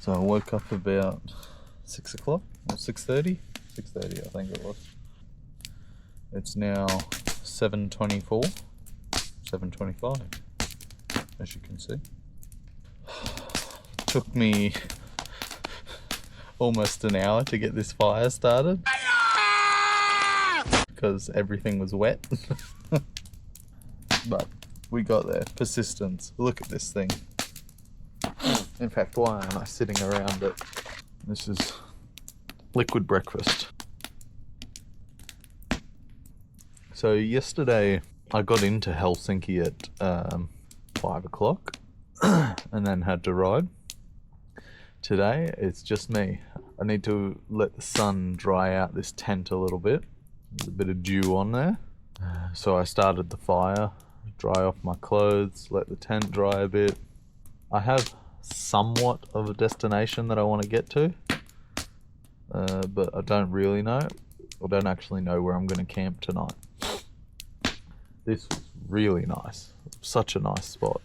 So I woke up about 6 o'clock or 6:30? 6:30 I think it was. It's now 7:24, 7:25 as you can see. Took me almost an hour to get this fire started because everything was wet. But we got there. Persistence. Look at this thing. In fact, why am I sitting around it? This is liquid breakfast. So yesterday I got into Helsinki at 5 o'clock and then had to ride. Today it's just me. I need to let the sun dry out this tent a little bit. There's a bit of dew on there. So I started the fire, dry off my clothes, let the tent dry a bit. I have somewhat of a destination that I want to get to, but I don't really know. I don't actually know where I'm going to camp tonight. This was really nice. Such a nice spot.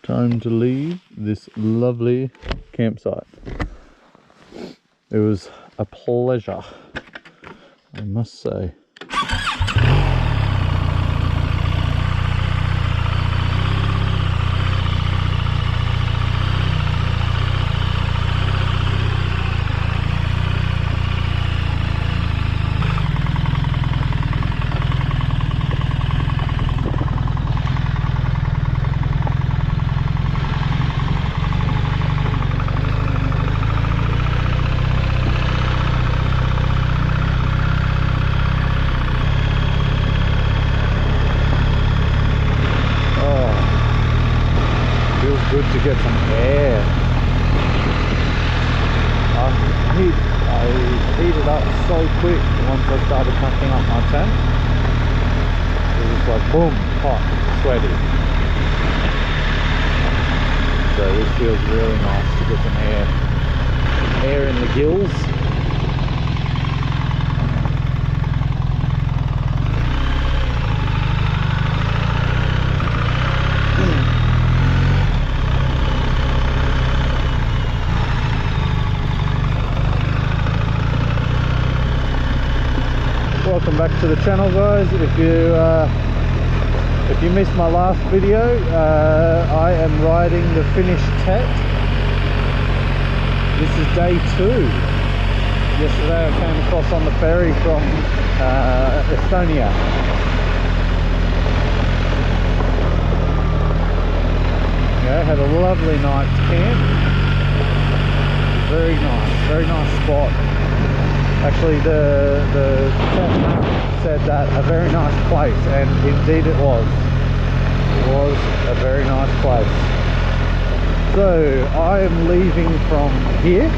Time to leave this lovely campsite. It was a pleasure, I must say. Good to get some air. I heated up so quick once I started packing up my tent. It was like boom, hot, sweaty. So this feels really nice to get some air in the gills. Welcome back to the channel, guys. If you missed my last video, I am riding the Finnish Tet. This is day 2. Yesterday I came across on the ferry from Estonia. Yeah, had a lovely night's camp. Very nice spot. Actually, the tent map said that a very nice place, and indeed it was. It was a very nice place. So I am leaving from here,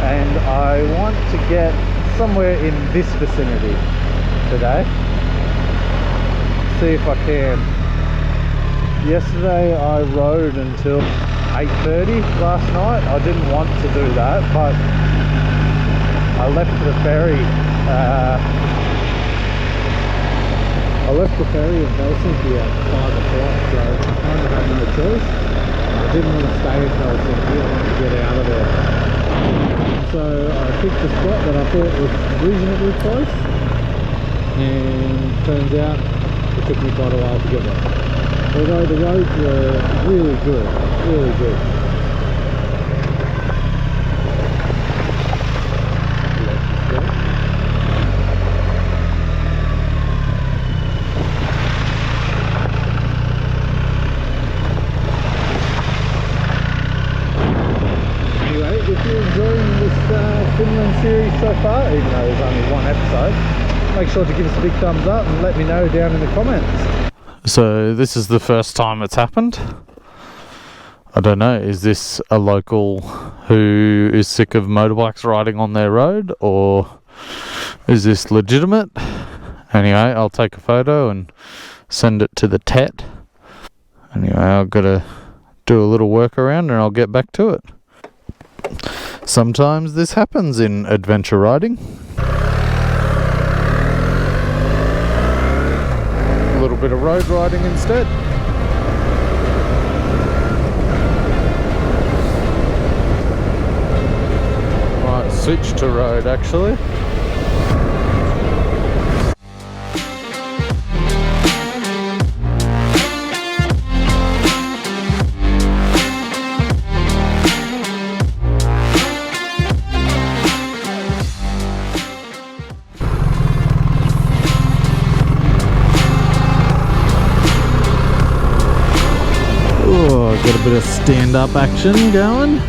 and I want to get somewhere in this vicinity today. See if I can. Yesterday I rode until 8:30 last night. I didn't want to do that, but I left the ferry in Helsinki at 5 o'clock, so I kind of had no choice. I didn't want to stay in Helsinki, I wanted to get out of there. So I picked a spot that I thought was reasonably close, and turns out it took me quite a while to get there. Although the roads were really good, really good. Finland series so far, even though there's only one episode, make sure to give us a big thumbs up and let me know down in the comments. So this is the first time it's happened. I don't know, is this a local who is sick of motorbikes riding on their road, or is this legitimate? Anyway, I'll take a photo and send it to the Tet. Anyway, I've got to do a little workaround and I'll get back to it. Sometimes this happens in adventure riding. A little bit of road riding instead. Might switch to road actually. Got a bit of stand-up action going.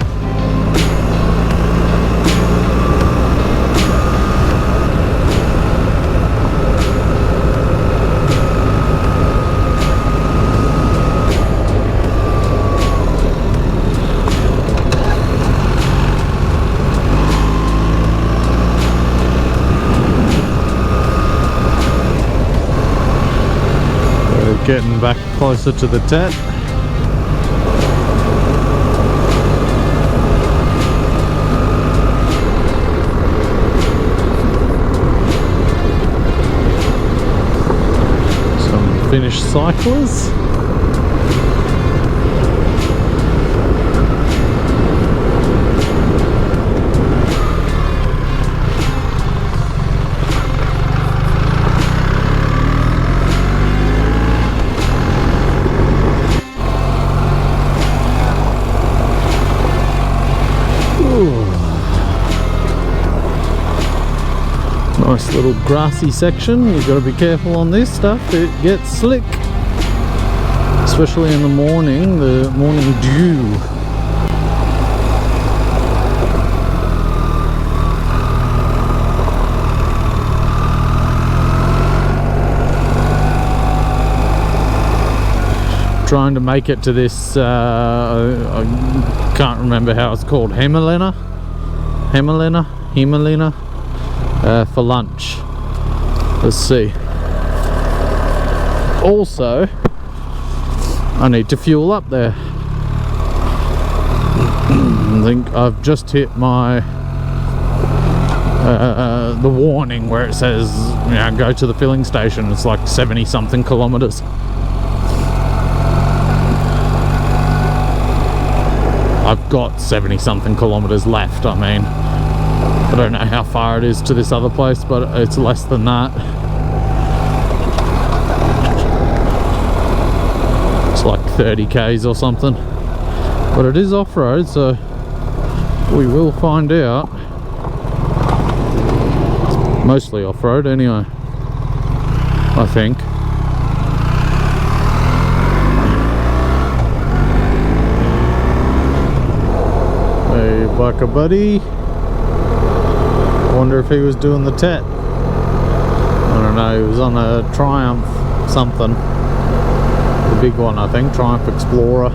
We're getting back closer to the tent. Finnish cyclers. Nice little grassy section. You've got to be careful on this stuff, it gets slick, especially in the morning dew. Trying to make it to this, I can't remember how it's called, Hämeenlinna for lunch. Let's see. Also, I need to fuel up there. I think I've just hit my the warning where it says, you know, go to the filling station. It's like 70 something kilometers. I've got 70 something kilometers left. I mean, I don't know how far it is to this other place, but it's less than that. It's like 30 k's or something. But it is off-road, so we will find out. Mostly off-road anyway, I think. Hey, biker buddy. I wonder if he was doing the Tet. I don't know, he was on a Triumph something. The big one, I think, Triumph Explorer.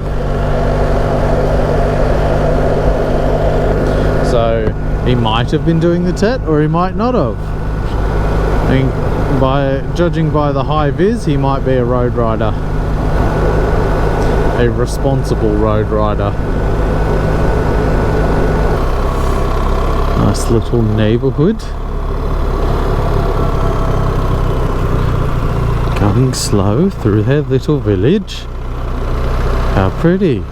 So he might have been doing the Tet, or he might not have. I mean, judging by the high vis, he might be a road rider. A responsible road rider. Nice little neighborhood. Going slow through their little village. How pretty.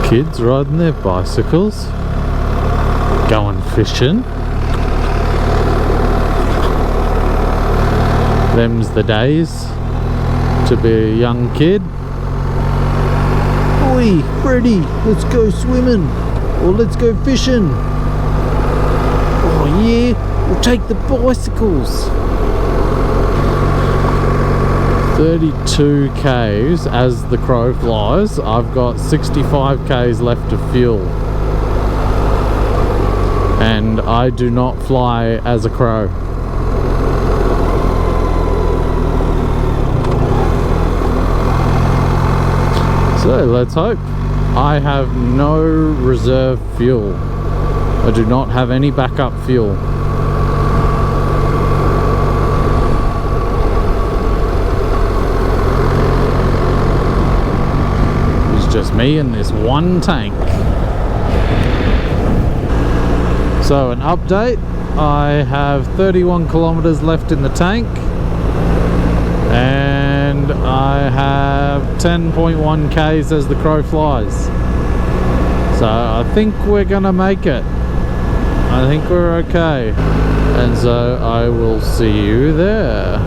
Kids riding their bicycles. Going fishing. Them's the days to be a young kid. Oi, Freddy, let's go swimming, or let's go fishing. Oh yeah, we'll take the bicycles. 32 k's as the crow flies. I've got 65 k's left of fuel. And I do not fly as a crow. So let's hope. I have no reserve fuel. I do not have any backup fuel. It's just Me and this one tank. So an update, I have 31 kilometers left in the tank and I have 10.1 k's as the crow flies. So I think we're gonna make it. I think we're okay. And so I will see you there.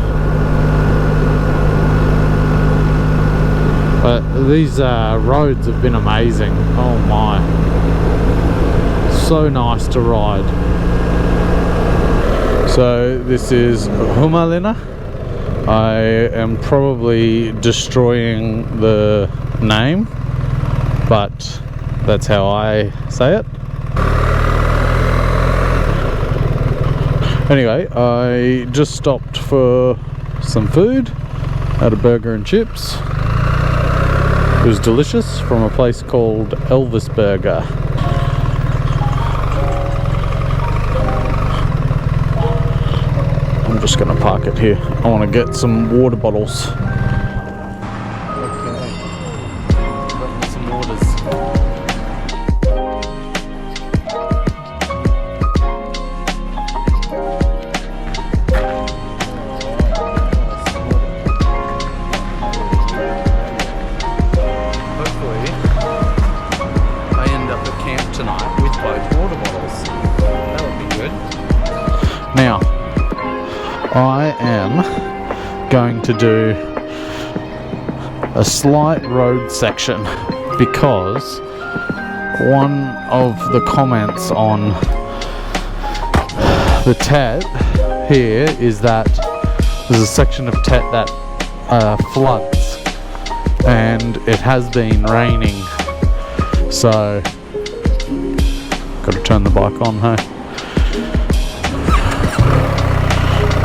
But these roads have been amazing. Oh my. So nice to ride. So this is Hämeenlinna. I am probably destroying the name, but that's how I say it. Anyway, I just stopped for some food, had a burger and chips. It was delicious, from a place called Elvis Burger. I'm just going to park it here. I want to get some water bottles. Okay, got me some waters. Now, I am going to do a slight road section because one of the comments on the Tet here is that there's a section of Tet that floods, and it has been raining, so got to turn the bike on, hey?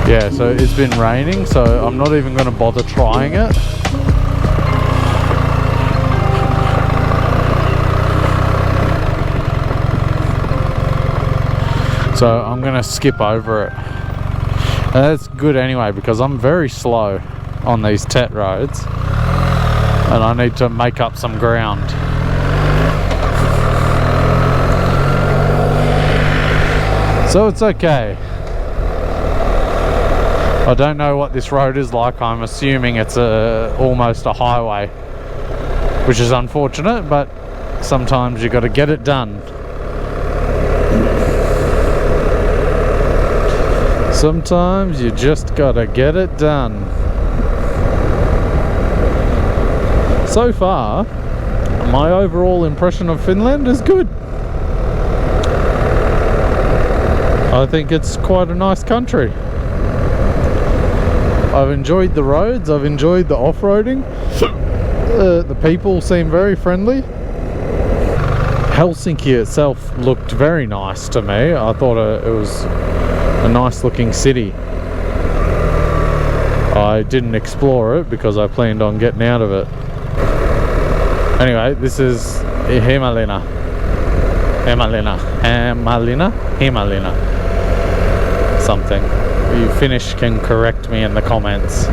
Yeah, so it's been raining, so I'm not even going to bother trying it. So I'm going to skip over it. And that's good anyway, because I'm very slow on these Tet roads and I need to make up some ground. So it's okay. I don't know what this road is like. I'm assuming it's almost a highway, which is unfortunate, but sometimes you got to get it done. Sometimes you just got to get it done. So far, my overall impression of Finland is good. I think it's quite a nice country. I've enjoyed the roads, I've enjoyed the off-roading. The people seem very friendly. Helsinki itself looked very nice to me. I thought it was a nice looking city. I didn't explore it because I planned on getting out of it. Anyway, this is Hämeenlinna. Something. If you Finnish can correct me in the comments.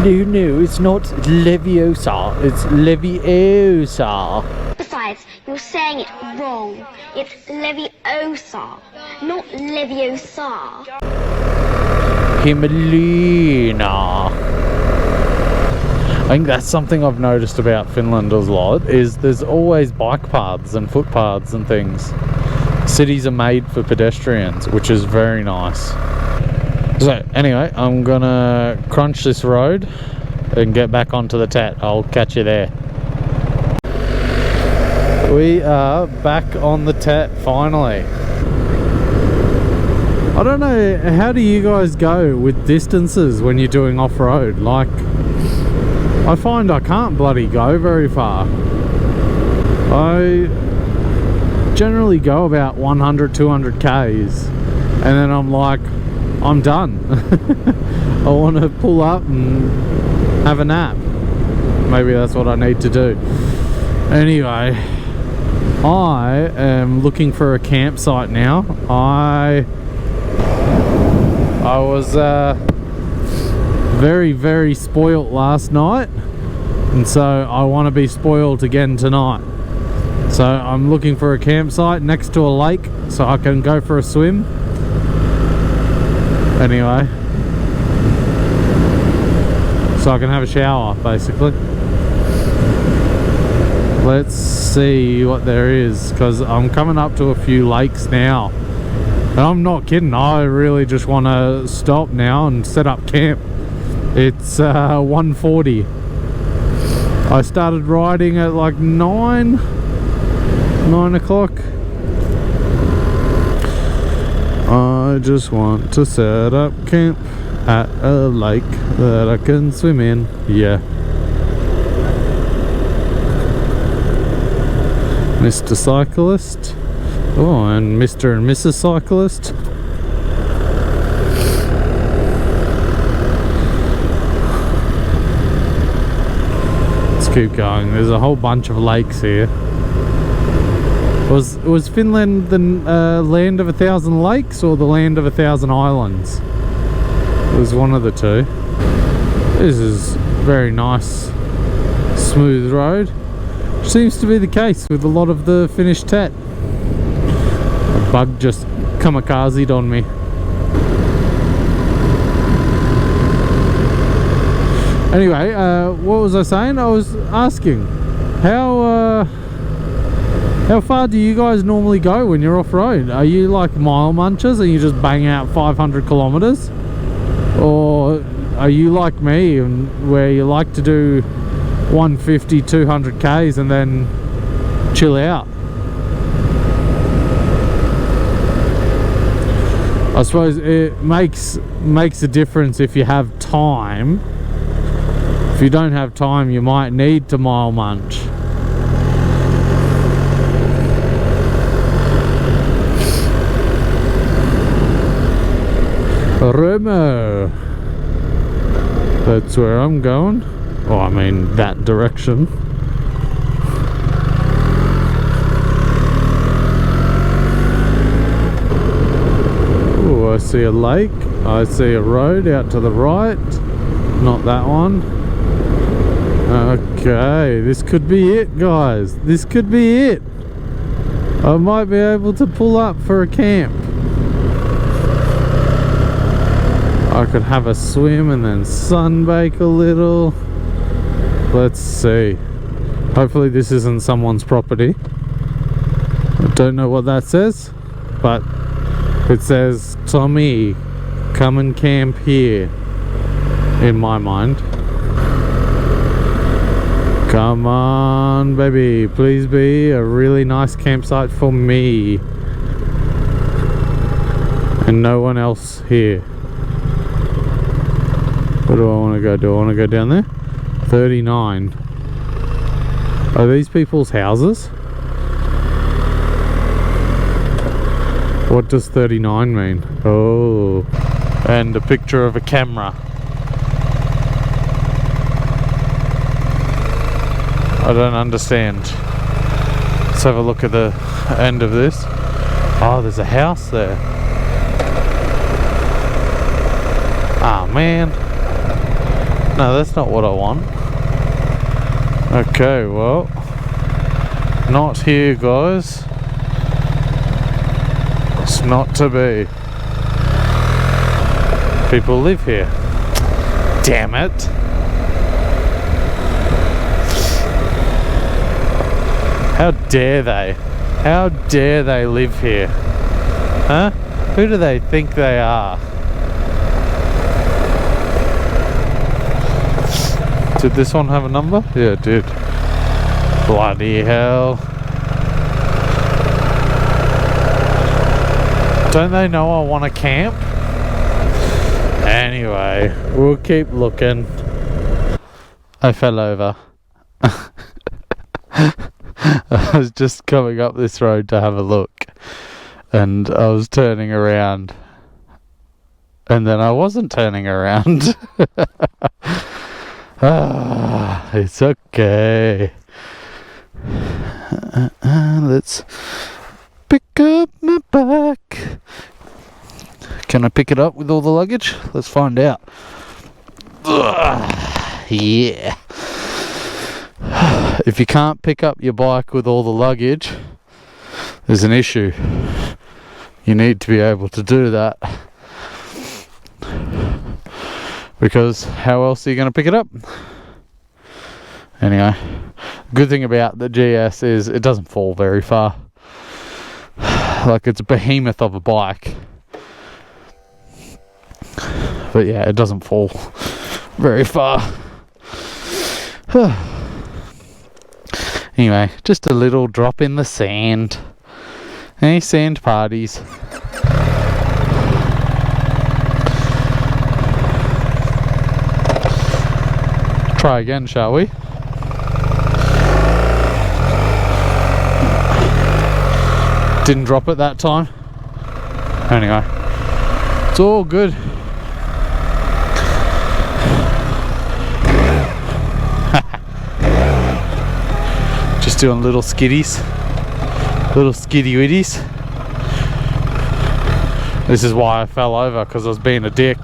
No, it's not Leviosa, it's Leviosa. Besides, you're saying it wrong. It's Leviosa, not Leviosa. Hämeenlinna. I think that's something I've noticed about Finland a lot, is there's always bike paths and footpaths and things. Cities are made for pedestrians, which is very nice. So anyway, I'm gonna crunch this road and get back onto the Tet. I'll catch you there. We are back on the Tet finally. I don't know, how do you guys go with distances when you're doing off-road? Like, I find I can't bloody go very far. I generally go about 100, 200 Ks and then I'm like, I'm done. I want to pull up and have a nap. Maybe that's what I need to do. Anyway, I am looking for a campsite now. I was very, very spoilt last night, and so I want to be spoilt again tonight. So I'm looking for a campsite next to a lake so I can go for a swim. Anyway, so I can have a shower basically. Let's see what there is, because I'm coming up to a few lakes now. And I'm not kidding, I really just want to stop now and set up camp. It's 1:40. I started riding at like 9 o'clock. I just want to set up camp at a lake that I can swim in. Yeah. Mr. Cyclist. Oh, and Mr. and Mrs. Cyclist. Let's keep going. There's a whole bunch of lakes here. Was Finland the land of 1,000 lakes or the land of 1,000 islands? It was one of the two. This is very nice, smooth road. Seems to be the case with a lot of the Finnish tat. A bug just kamikazed on me. Anyway, what was I saying? I was asking, how far do you guys normally go when you're off-road? Are you like mile munchers and you just bang out 500 kilometers? Or are you like me, and where you like to do 150, 200 Ks and then chill out? I suppose it makes a difference if you have time. If you don't have time, you might need to mile munch. Remo. That's where I'm going. Oh, I mean that direction. Oh, I see a lake. I see a road out to the right. Not that one. Okay, this could be it, guys. This could be it. I might be able to pull up for a camp. I could have a swim and then sunbake a little. Let's see. Hopefully this isn't someone's property. I don't know what that says, but it says, Tommy, come and camp here, in my mind. Come on, baby, please be a really nice campsite for me and no one else here. Where do I want to go? Do I want to go down there? 39. Are these people's houses? What does 39 mean? Oh, and a picture of a camera. I don't understand. Let's have a look at the end of this. Oh, there's a house there. Ah, man. No, that's not what I want. Okay, well, not here, guys. It's not to be. People live here. Damn it. How dare they? How dare they live here? Huh? Who do they think they are? Did this one have a number? Yeah, it did. Bloody hell. Don't they know I want to camp? Anyway, we'll keep looking. I fell over. I was just coming up this road to have a look, and I was turning around, and then I wasn't turning around. Ah, it's okay. Let's pick up my bike. Can I pick it up with all the luggage? Let's find out. Yeah. If you can't pick up your bike with all the luggage, there's an issue. You need to be able to do that. Because how else are you going to pick it up? Anyway, good thing about the GS is it doesn't fall very far. Like, it's a behemoth of a bike. But yeah, it doesn't fall very far. Anyway, just a little drop in the sand. Any sand parties? Try again, shall we? Didn't drop it that time. Anyway, it's all good. Just doing little skiddies. Little skiddy witties. This is why I fell over, because I was being a dick.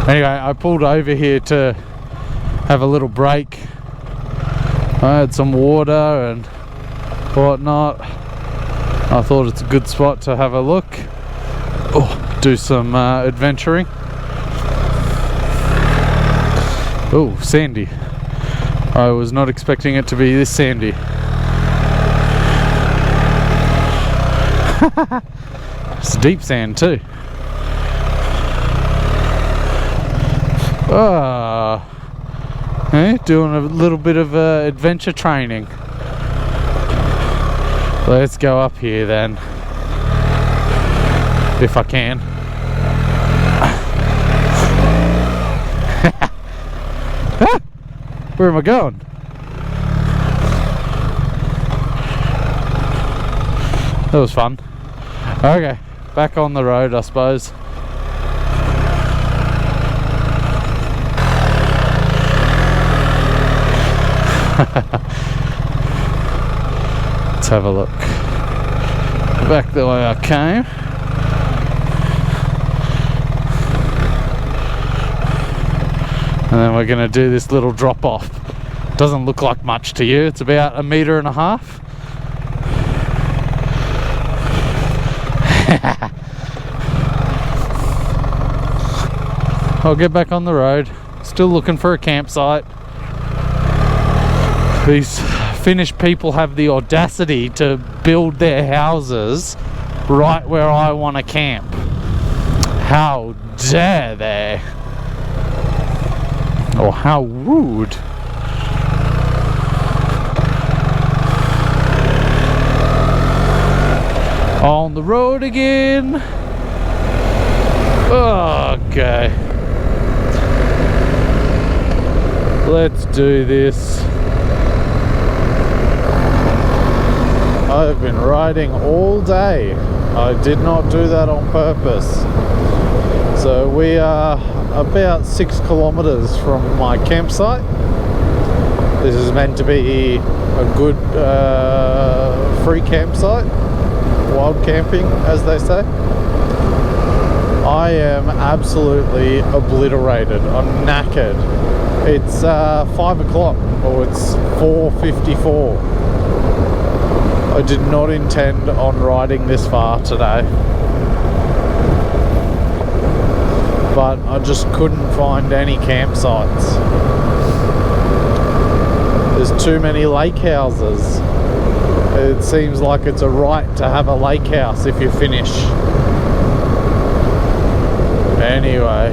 Anyway, I pulled over here to have a little break. I had some water and whatnot. I thought it's a good spot to have a look. Oh, do some adventuring. Oh, sandy. I was not expecting it to be this sandy. It's deep sand too. Doing a little bit of adventure training. Let's go up here then, if I can. Where am I going? That was fun. Okay, back on the road, I suppose. Let's have a look. Back the way I came. And then we're going to do this little drop off. Doesn't look like much to you. It's about 1.5 meters. I'll get back on the road. Still looking for a campsite. These Finnish people have the audacity to build their houses right where I want to camp. How dare they? Or how rude. On the road again. Okay. Let's do this. I've been riding all day. I did not do that on purpose. So we are about 6 kilometers from my campsite. This is meant to be a good free campsite. Wild camping, as they say. I am absolutely obliterated. I'm knackered. It's 5 o'clock, or it's 4:54. I did not intend on riding this far today, but I just couldn't find any campsites. There's too many lake houses. It seems like it's a right to have a lake house if you finish. Anyway,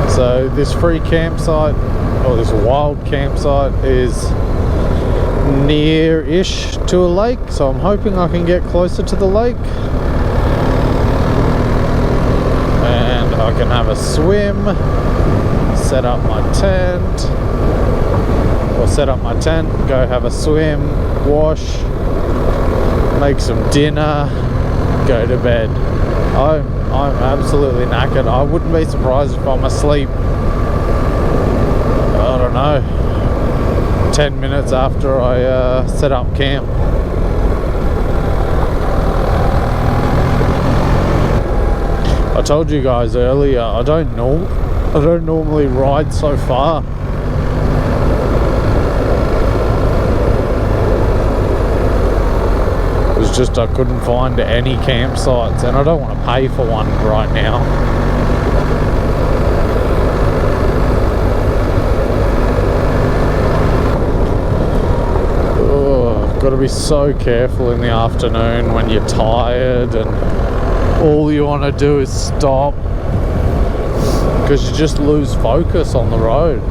so this free campsite, or this wild campsite, is near-ish to a lake, so I'm hoping I can get closer to the lake and I can have a swim, set up my tent, go have a swim, wash, make some dinner, go to bed. I'm absolutely knackered. I wouldn't be surprised if I'm asleep, I don't know, 10 minutes after I set up camp. I told you guys earlier, I don't I don't normally ride so far. It was just I couldn't find any campsites, and I don't want to pay for one right now. Got to be so careful in the afternoon when you're tired and all you want to do is stop, because you just lose focus on the road,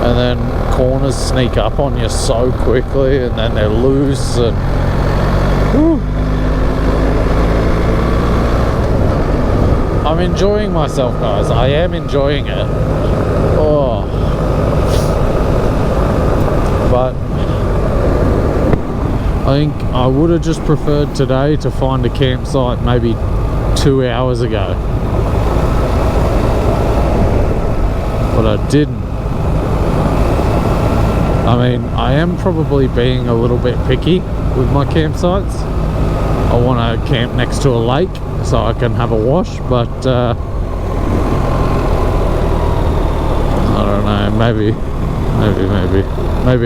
and then corners sneak up on you so quickly, and then they're loose, and whew. I'm enjoying myself, guys. I am enjoying it. Oh. But I think I would have just preferred today to find a campsite maybe 2 hours ago, but I didn't. I mean, I am probably being a little bit picky with my campsites. I want to camp next to a lake so I can have a wash, but I don't know, maybe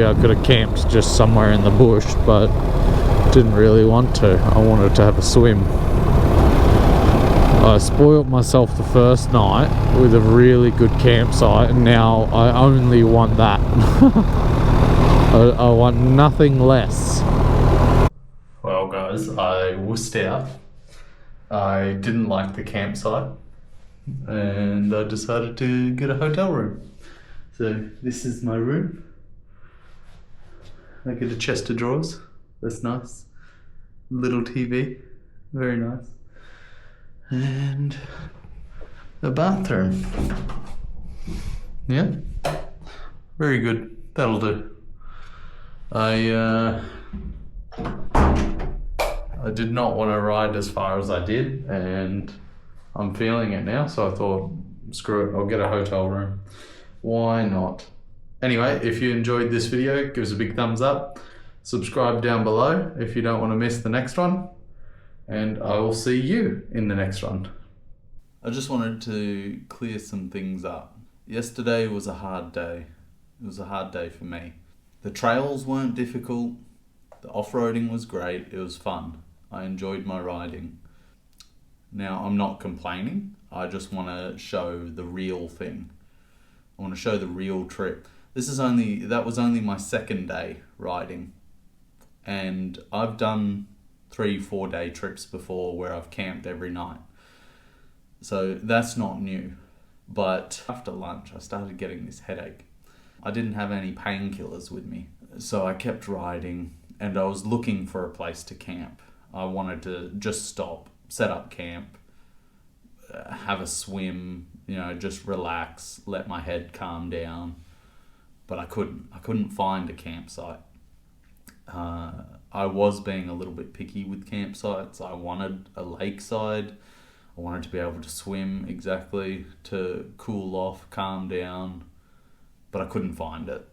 I could have camped just somewhere in the bush, but didn't really want to. I wanted to have a swim. I spoiled myself the first night with a really good campsite, and now I only want that. I want nothing less. Well guys, I wussed out. I didn't like the campsite, and I decided to get a hotel room. So this is my room. I get a chest of drawers. That's nice. Little TV. Very nice. And a bathroom. Yeah. Very good. That'll do. I did not want to ride as far as I did, and I'm feeling it now, so I thought, screw it, I'll get a hotel room. Why not? Anyway, if you enjoyed this video, give us a big thumbs up. Subscribe down below if you don't want to miss the next one. And I will see you in the next one. I just wanted to clear some things up. Yesterday was a hard day. It was a hard day for me. The trails weren't difficult. The off-roading was great. It was fun. I enjoyed my riding. Now, I'm not complaining. I just want to show the real thing. I want to show the real trip. That was only my second day riding. And I've done 3-4 day trips before where I've camped every night. So that's not new. But after lunch, I started getting this headache. I didn't have any painkillers with me. So I kept riding, and I was looking for a place to camp. I wanted to just stop, set up camp, have a swim, just relax, let my head calm down. But I couldn't find a campsite. I was being a little bit picky with campsites. I wanted a lakeside. I wanted to be able to swim exactly, to cool off, calm down, but I couldn't find it.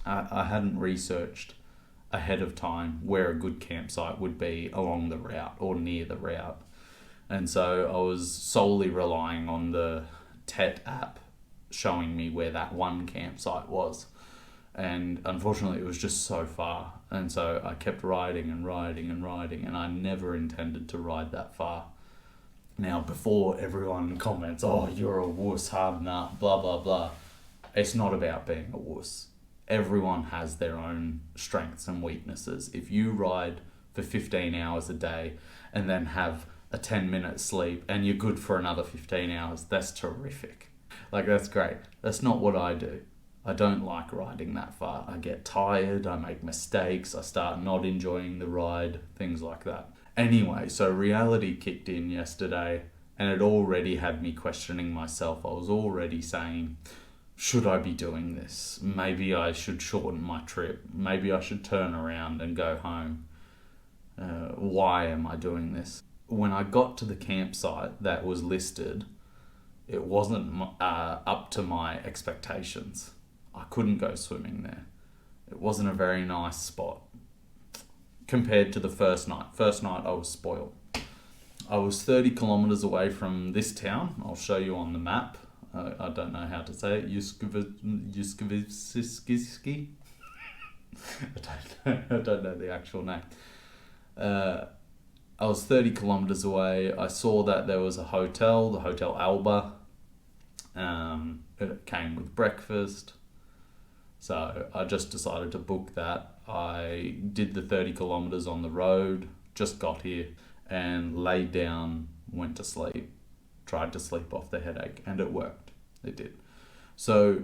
I hadn't researched ahead of time where a good campsite would be along the route or near the route. And so I was solely relying on the TET app showing me where that one campsite was. And unfortunately it was just so far. And so I kept riding, and I never intended to ride that far. Now, before everyone comments, oh, you're a wuss, hard nut, blah, blah, blah. It's not about being a wuss. Everyone has their own strengths and weaknesses. If you ride for 15 hours a day and then have a 10-minute sleep and you're good for another 15 hours, that's terrific. That's great. That's not what I do. I don't like riding that far. I get tired, I make mistakes, I start not enjoying the ride, things like that. Anyway, so reality kicked in yesterday, and it already had me questioning myself. I was already saying, should I be doing this? Maybe I should shorten my trip. Maybe I should turn around and go home. Why am I doing this? When I got to the campsite that was listed, it wasn't up to my expectations. I couldn't go swimming there. It wasn't a very nice spot compared to the first night. First night I was spoiled. I was 30 kilometers away from this town. I'll show you on the map. I don't know how to say it. Yuskivitski. I don't know the actual name. I was 30 kilometers away. I saw that there was a hotel, the Hotel Alba. It came with breakfast. So I just decided to book that. I did the 30 kilometers on the road, just got here, and laid down, went to sleep, tried to sleep off the headache, and it worked. It did. So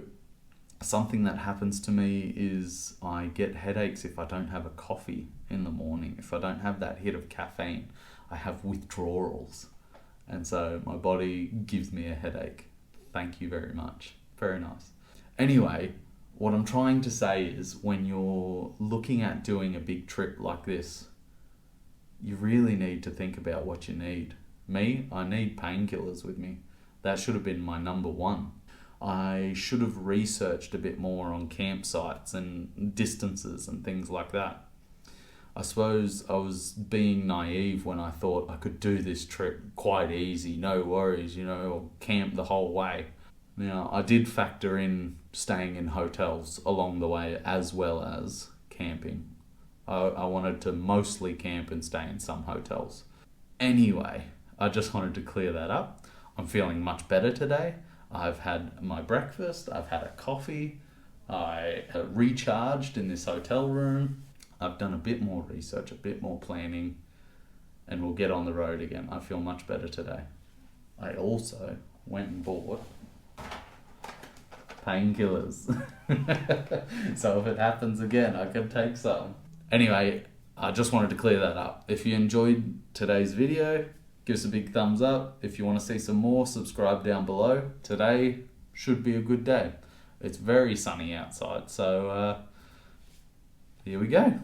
something that happens to me is I get headaches if I don't have a coffee in the morning. If I don't have that hit of caffeine, I have withdrawals. And so my body gives me a headache. Thank you very much. Very nice. Anyway, what I'm trying to say is when you're looking at doing a big trip like this, you really need to think about what you need. Me, I need painkillers with me. That should have been my number one. I should have researched a bit more on campsites and distances and things like that. I suppose I was being naive when I thought I could do this trip quite easy, no worries, or camp the whole way. Now, I did factor in staying in hotels along the way as well as camping. I wanted to mostly camp and stay in some hotels. Anyway, I just wanted to clear that up. I'm feeling much better today. I've had my breakfast, I've had a coffee, I recharged in this hotel room. I've done a bit more research, a bit more planning, and we'll get on the road again. I feel much better today. I also went and bought painkillers. So if it happens again, I can take some. Anyway, I just wanted to clear that up. If you enjoyed today's video, give us a big thumbs up. If you want to see some more, subscribe down below. Today should be a good day. It's very sunny outside, so here we go.